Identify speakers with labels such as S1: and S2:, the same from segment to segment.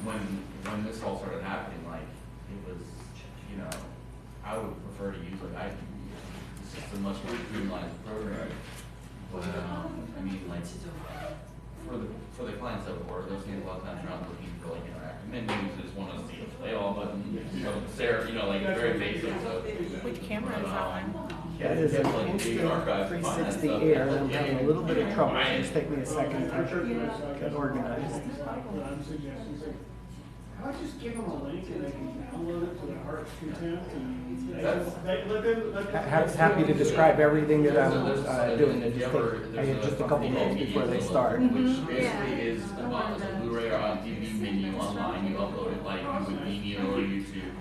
S1: when this all started happening, like it was, you know, I would prefer to use like ITV. It's just a much more streamlined program. But I mean, like for the clients that work, they'll see a lot of times around looking for like interactive menus. They just want to see a play all button, you know, like very basic. So,
S2: which camera is that one?
S3: That is an instant 360 air. I'm having a little bit of trouble. Just take me a second to get organized.
S4: I'll just give them a link and they can download it to their heart's content.
S3: Happy to describe everything that I'm doing. I had just a couple minutes before they start.
S1: Which basically is a Blu-ray or on DVD menu online. You upload it like you would Vimeo or YouTube.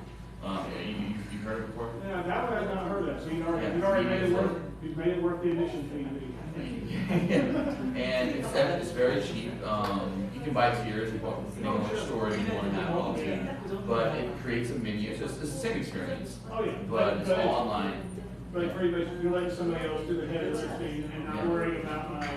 S1: You've heard it before?
S4: Yeah, that one I've not heard of. So you've already made it work. You've made it work the admission fee.
S1: And it's very cheap. You can buy tiers depending on which storage you want to have all too. But it creates a menu. It's the same experience.
S4: Oh yeah.
S1: But it's all online.
S4: But pretty much you're letting somebody else do the heavy lifting and not worrying about my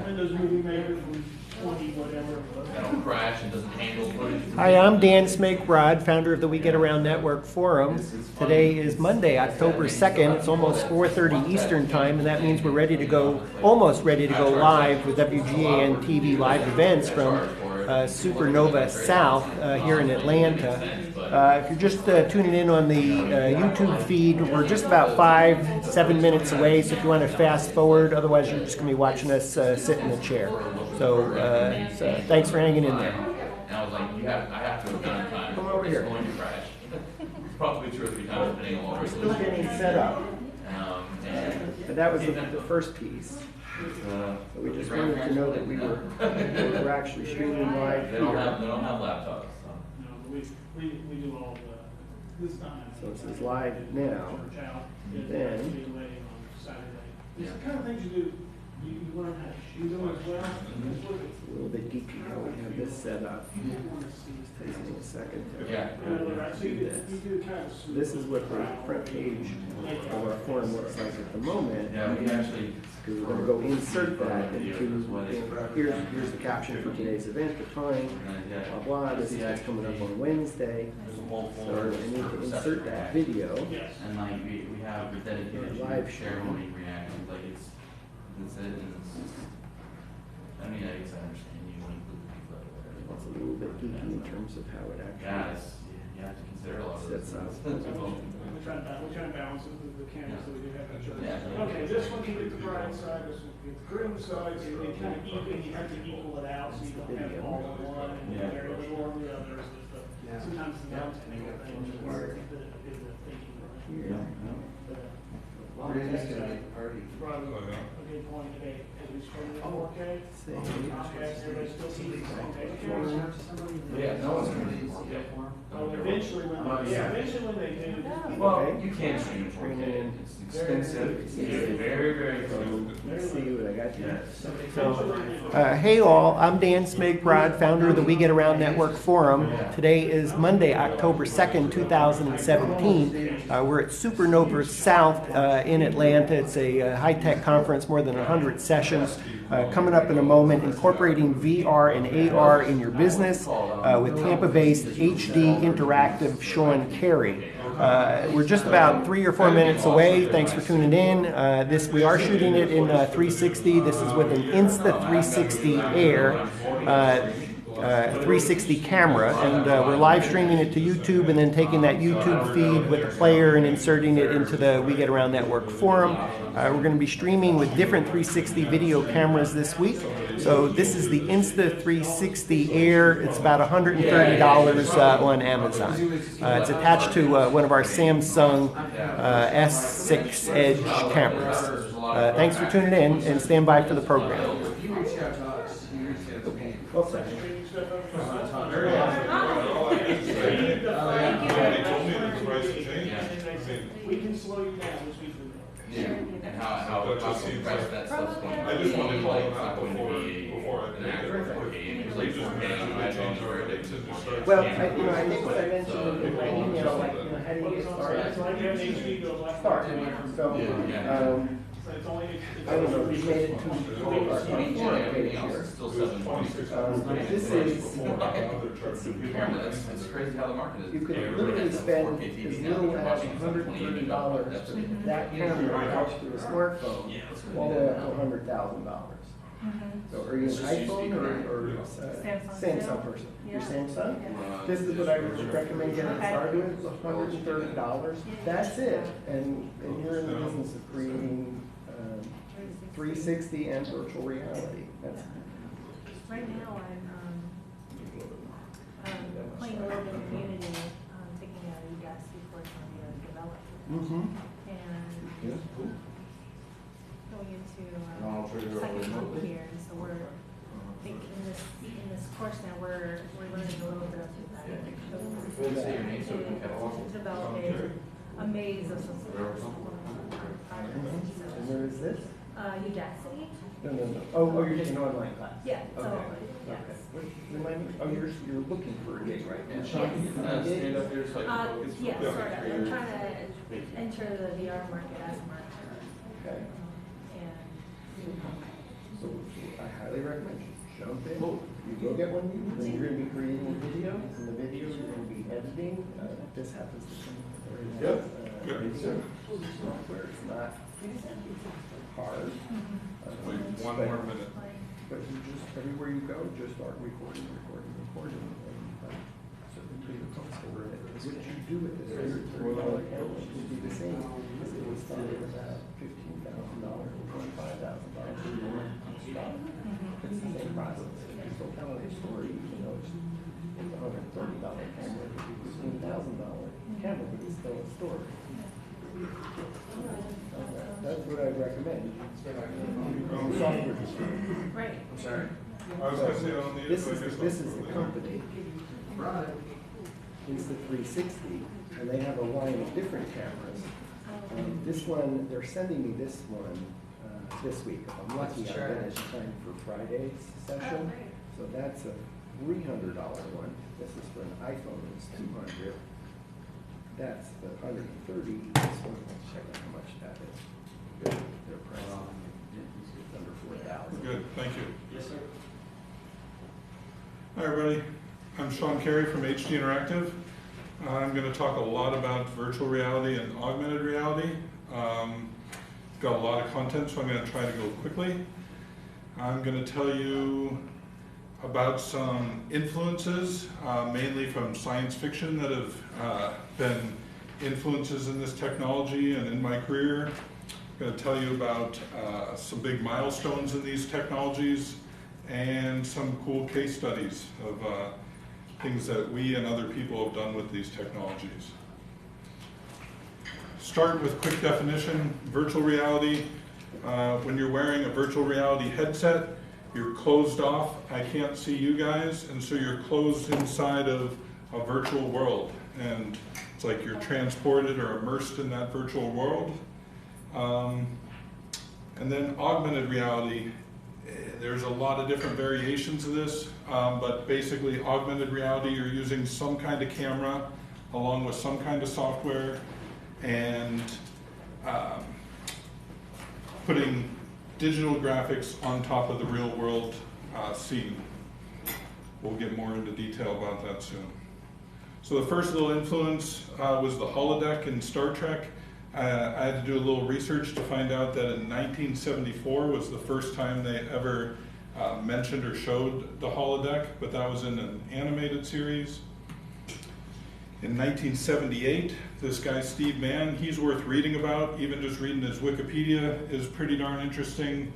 S4: Windows Movie Maker from 20 whatever.
S1: That'll crash and doesn't handle footage.
S3: Hi, I'm Dan Smigrod, founder of the We Get Around Network Forum. Today is Monday, October 2nd. It's almost 4:30 Eastern Time, and that means we're ready to go, almost ready to go live with WGAN TV live events from Supernova South here in Atlanta. If you're just tuning in on the YouTube feed, we're just about 5-7 minutes away, so if you want to fast forward, otherwise you're just going to be watching us sit in the chair. So thanks for hanging in there.
S1: And I was like, I have to again time.
S3: Come over here.
S1: It's going to crash. Probably 2 or 3 times depending on what we're
S3: Still getting set up. And that was the first piece. So we just wanted to know that we were actually streaming live
S1: They
S3: here.
S1: don't have laptops. So.
S4: No, we do all the this time.
S3: So this is live now. Then
S4: It's the kind of things you do. You learn how to shoot them as well.
S3: it's a little bit geeky how we have this set up. Just takes me a second to do this. This is what the front page of our forum looks like at the moment.
S1: Yeah, we can actually.
S3: Because we're going to go insert that into, here's the caption for today's event, the time, blah, blah. This is what's coming up on Wednesday. So I need to insert that video.
S1: And like we have the dedicated
S3: live
S1: ceremony reactions. Like it's it. And I mean, I guess I understand you want to include people or whatever.
S3: It's a little bit geeky in terms of how it actually
S1: You have to consider a lot of
S3: sets up.
S4: We're trying to balance it with the cameras that we do have. Okay, this one you get the bride side, this one you get the groom side, so they kind of even, you have to equal it out, so you don't have all in one and very little on the others. Sometimes the technical things are the thinking. A good point, okay, as we start in 4K, everybody still sees the same page.
S1: Yeah, no one's going to use it.
S4: Eventually when they do.
S1: Well, you can stream it 4K. It's expensive. It's very, very cool.
S3: Let's see what I got here. So, hey all, I'm Dan Smigrod, founder of the We Get Around Network Forum. Today is Monday, October 2nd, 2017. We're at Supernova South in Atlanta. It's a high-tech conference, more than 100 sessions. Coming up in a moment, incorporating VR and AR in your business with Tampa-based HD Interactive Sean Carey. We're just about 3 or 4 minutes away. Thanks for tuning in. We are shooting it in 360. This is with an Insta360 Air 360 camera, and we're live streaming it to YouTube and then taking that YouTube feed with the player and inserting it into the We Get Around Network Forum. We're going to be streaming with different 360 video cameras this week. So this is the Insta360 Air. It's about $130 on Amazon. It's attached to one of our Samsung S6 Edge cameras. Thanks for tuning in, and stand by for the program.
S4: We can slow you down as we do that.
S1: Yeah, and how compressed that stuff's going to be. I just wanted to like, it's not going to be an accurate 4K image, like 4K on iPhones where it takes
S3: Well, I think what I mentioned in my email, like, how do you get started?
S4: It's like an HD go black.
S3: Start. So,
S4: it's only.
S3: I don't know, we made it to our
S1: Everything
S3: forum page
S1: else
S3: here.
S1: is still 720.
S3: This is,
S1: Camera, it's crazy how the market is.
S3: you could
S1: Everybody
S3: literally
S1: has a
S3: spend
S1: 4K TV
S3: as
S1: now.
S3: little
S1: They're
S3: as
S1: watching
S3: $130 for that camera out through a smartphone, all the way up to $100,000. So are you an iPhone or Samsung person? You're Samsung? This is what I would recommend getting started with, $130. That's it. And you're in the business of creating 360 and virtual reality. That's
S2: Right now, I'm playing a little bit of Unity, taking a Udacity course on the development. And going into second month here, and so we're thinking in this course now we're learning a little bit of developing a maze of some sort.
S3: And where is this?
S2: Udacity.
S3: No. Oh, you're taking an online class?
S2: Yeah, so,
S3: Okay.
S2: yes.
S3: Okay. Remind me, oh, you're looking for a gig right now?
S2: Yes.
S1: Stand up here so I can focus.
S2: Yeah, sort of. I'm trying to enter the VR market as a marketer.
S3: Okay.
S2: And
S3: So I highly recommend you jump in. You go get one, then you're going to be creating videos, and the videos you're going to be editing. This happens to come very
S5: Yep.
S3: video software. It's not hard.
S5: Wait, one
S3: but-
S5: more minute.
S3: But you just, everywhere you go, just start recording. And so you feel comfortable with it. What you do with this $130 camera will be the same as it was started about $15,000 or $25,000. It's the same process. You're still telling a story, even though it's a $130 camera, it's a $15,000 camera, but it's still a story. That's what I recommend. Software distribution.
S2: right.
S5: I'm sorry? I was gonna say, I don't need it,
S3: This
S5: but I
S3: is,
S5: guess
S3: this
S5: I'll-
S3: is the company. It's the 360, and they have a line of different cameras. This one, they're sending me this one this week. If I'm lucky, I'll get it in time for Friday's session. So that's a $300 one. This is for an iPhone, it's $200. That's the $130. This one, let's check out how much that is. Their price is under $4,000.
S5: Good, thank you.
S1: Yes, sir.
S5: Hi, everybody. I'm Sean Carey from HD Interactive. I'm going to talk a lot about virtual reality and augmented reality. Got a lot of content, so I'm going to try to go quickly. I'm going to tell you about some influences, mainly from science fiction, that have been influences in this technology and in my career. I'm going to tell you about some big milestones in these technologies and some cool case studies of things that we and other people have done with these technologies. Start with quick definition. Virtual reality, when you're wearing a virtual reality headset, you're closed off. I can't see you guys, and so you're closed inside of a virtual world. And it's like you're transported or immersed in that virtual world. And then augmented reality, there's a lot of different variations of this, but basically augmented reality, you're using some kind of camera along with some kind of software and putting digital graphics on top of the real world scene. We'll get more into detail about that soon. So the first little influence was the holodeck in Star Trek. I had to do a little research to find out that in 1974 was the first time they ever mentioned or showed the holodeck, but that was in an animated series. In 1978, this guy Steve Mann, he's worth reading about. Even just reading his Wikipedia is pretty darn interesting.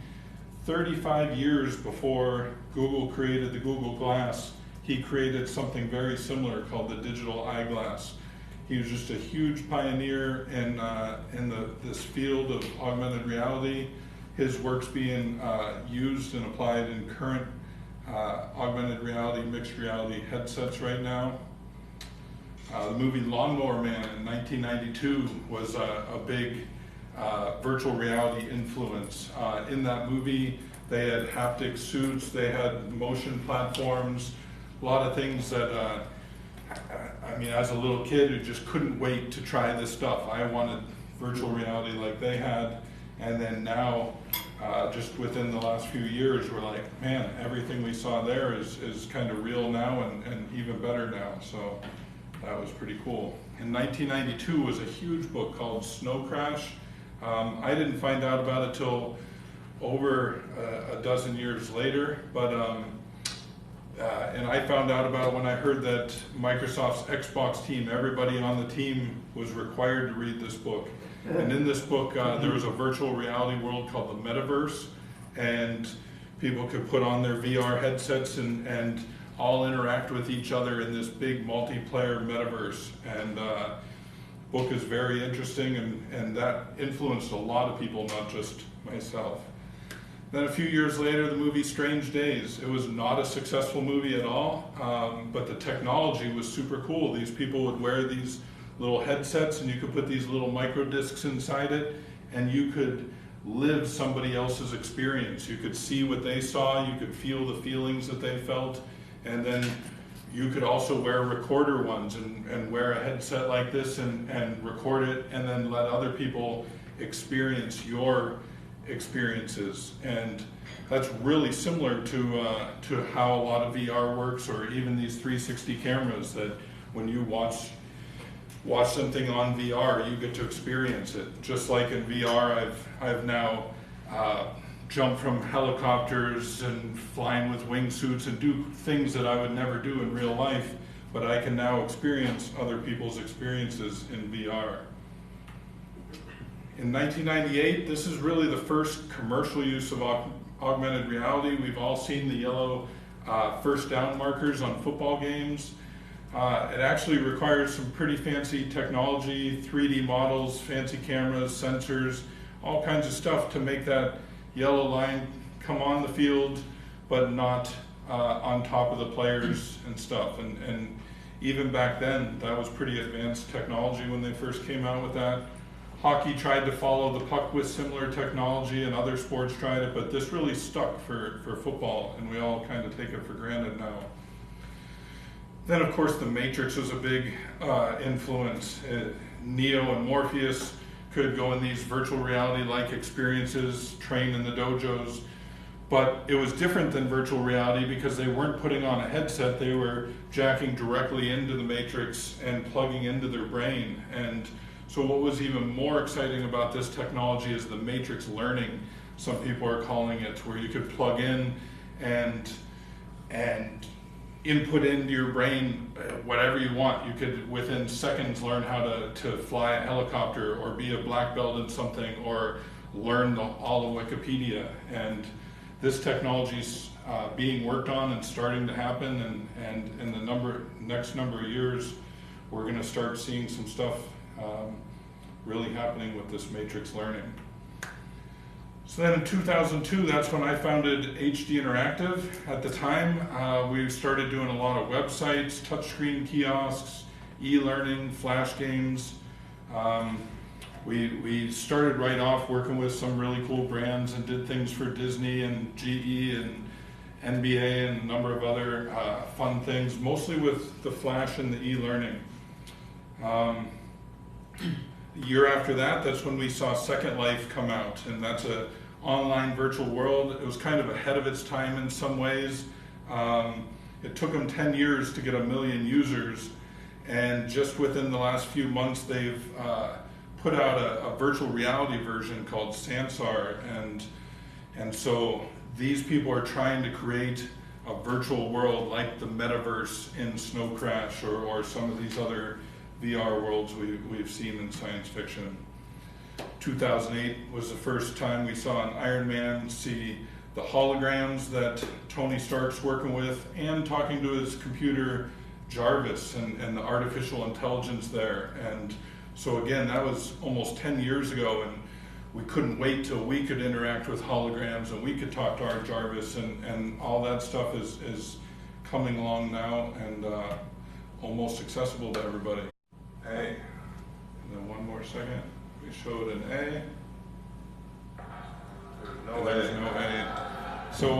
S5: 35 years before Google created the Google Glass, he created something very similar called the digital eyeglass. He was just a huge pioneer in this field of augmented reality. His work's being used and applied in current augmented reality, mixed reality headsets right now. The movie Lawnmower Man in 1992 was a big virtual reality influence. In that movie, they had haptic suits, they had motion platforms, a lot of things that I mean, as a little kid who just couldn't wait to try this stuff. I wanted virtual reality like they had, And then now, just within the last few years, we're like, man, everything we saw there is kind of real now and even better now. So that was pretty cool. In 1992 was a huge book called Snow Crash. I didn't find out about it till over a dozen years later, but and I found out about it when I heard that Microsoft's Xbox team, everybody on the team was required to read this book. And in this book, there was a virtual reality world called the Metaverse, and people could put on their VR headsets and all interact with each other in this big multiplayer metaverse. And book is very interesting, and that influenced a lot of people, not just myself. Then a few years later, the movie Strange Days. It was not a successful movie at all, but the technology was super cool. These people would wear these little headsets, and you could put these little micro discs inside it, and you could live somebody else's experience. You could see what they saw, you could feel the feelings that they felt, and then you could also wear recorder ones and wear a headset like this and record it, and then let other people experience your experiences. And that's really similar to how a lot of VR works, or even these 360 cameras, that when you watch something on VR, you get to experience it. Just like in VR, I've now jumped from helicopters and flying with wingsuits and do things that I would never do in real life, but I can now experience other people's experiences in VR. In 1998, this is really the first commercial use of augmented reality. We've all seen the yellow first down markers on football games. It actually requires some pretty fancy technology, 3D models, fancy cameras, sensors, all kinds of stuff to make that yellow line come on the field, but not on top of the players and stuff. And even back then, that was pretty advanced technology when they first came out with that. Hockey tried to follow the puck with similar technology, and other sports tried it, but this really stuck for football, and we all kind of take it for granted now. Then, of course, the Matrix was a big influence. Neo and Morpheus could go in these virtual reality-like experiences, train in the dojos, but it was different than virtual reality because they weren't putting on a headset, they were jacking directly into the Matrix and plugging into their brain. And so what was even more exciting about this technology is the Matrix learning, some people are calling it, where you could plug in and input into your brain whatever you want. You could, within seconds, learn how to fly a helicopter, or be a black belt in something, or learn all of Wikipedia. And this technology's being worked on and starting to happen, and in the next number of years, we're going to start seeing some stuff really happening with this Matrix learning. So then in 2002, that's when I founded HD Interactive. At the time, we started doing a lot of websites, touchscreen kiosks, e-learning, flash games. We started right off working with some really cool brands and did things for Disney and GE and NBA and a number of other fun things, mostly with the flash and the e-learning. The year after that, that's when we saw Second Life come out, and that's an online virtual world. It was kind of ahead of its time in some ways. It took them 10 years to get 1 million users, and just within the last few months, they've put out a virtual reality version called Sansar, and so these people are trying to create a virtual world like the metaverse in Snow Crash, or some of these other VR worlds we've seen in science fiction. 2008 was the first time we saw an Iron Man see the holograms that Tony Stark's working with, and talking to his computer Jarvis and the artificial intelligence there. And so again, that was almost 10 years ago, and we couldn't wait till we could interact with holograms and we could talk to our Jarvis, and all that stuff is coming along now and almost accessible to everybody. A, and then one more second, we showed an A, there's no A.